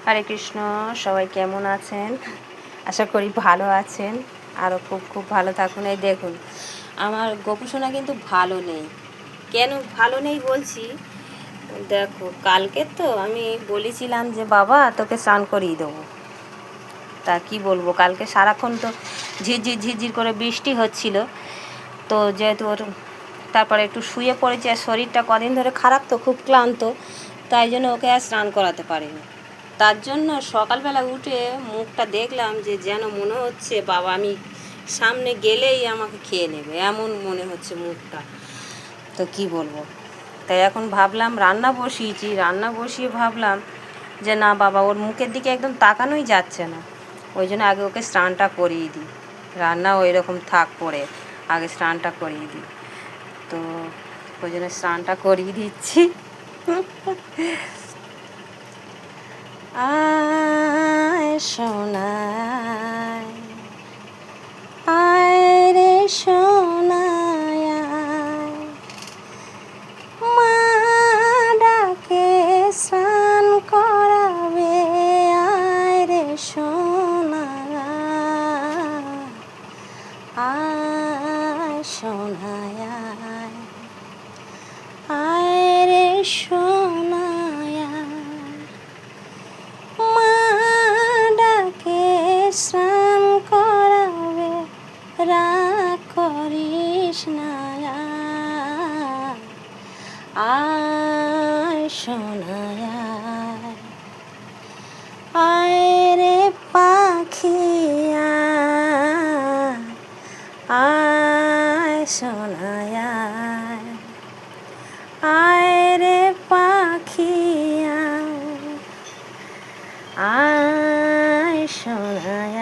হরে কৃষ্ণ। সবাই কেমন আছেন? আশা করি ভালো আছেন। আরও খুব খুব ভালো থাকুন। এই দেখুন, আমার গোপুসোনা কিন্তু ভালো নেই। কেন ভালো নেই বলছি, দেখো কালকে তো আমি বলেছিলাম যে বাবা তোকে স্নান করিয়ে দেবো। তা কি বলবো, কালকে সারাক্ষণ তো ঝিরঝির ঝিরঝির করে বৃষ্টি হচ্ছিল। তো যেহেতু ওর তারপরে একটু শুয়ে পড়েছে, আর শরীরটা কদিন ধরে খারাপ, তো খুব ক্লান্ত, তাই জন্য ওকে আর স্নান করাতে পারিনি। তার জন্য সকালবেলা উঠে মুখটা দেখলাম যে যেন মনে হচ্ছে বাবা আমি সামনে গেলেই আমাকে খেয়ে নেবে, এমন মনে হচ্ছে মুখটা। তো কি বলবো, তাই এখন ভাবলাম রান্না বসিয়েছি, রান্না বসিয়ে ভাবলাম যে না বাবা ওর মুখের দিকে একদম তাকানোই যাচ্ছে না, ওই জন্য আগে ওকে স্নানটা করিয়ে দিই। রান্না ওই রকম থাক পড়ে, আগে স্নানটা করিয়ে দিই। তো ওই জন্য স্নানটা করিয়ে দিচ্ছি। আয় সোনায়, আয় রে সোনায়, মা ডাকে স্নান করাবে, আয় রে সোনায়, আয় সোনায়, আয় রে সোনায়, মা ডাকে স্নান করাবে, রাগ করিস না, আয় সোনায়, আয় রে পাখি, আয় সোনায়, আয় রে পাখি, আয় সোনায়,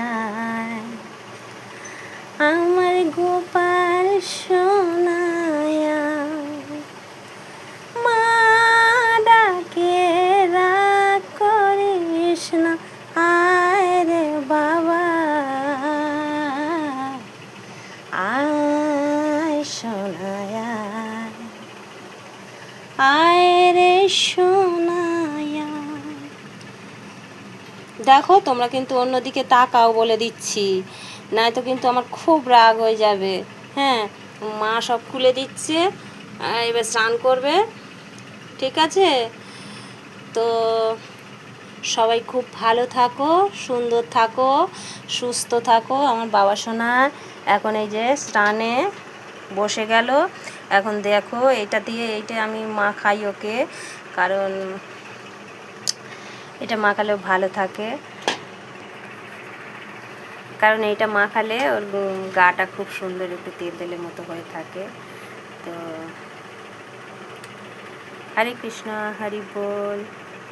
আমার গোপাল সোনায়, মা ডাকে রাগ করিস না, আয় রে বাবা, আয় সোনায়, আয় রে সোনায়। দেখো তোমরা কিন্তু অন্যদিকে তাকাও বলে দিচ্ছি, নয়তো কিন্তু আমার খুব রাগ হয়ে যাবে। হ্যাঁ, মা সব খুলে দিচ্ছে, এবার স্নান করবে, ঠিক আছে? তো সবাই খুব ভালো থাকো, সুন্দর থাকো, সুস্থ থাকো। আমার বাবা সোনা এখন এই যে স্নানে বসে গেল। এখন দেখো এটা দিয়ে এইটা আমি মাখাই ওকে, কারণ এটা মাখালেও ভালো থাকে, কারণ এইটা মাখালে ওর গাটা খুব সুন্দর একটু তেল তেলের মতো হয়ে থাকে। তো হরে কৃষ্ণ, হরি বল।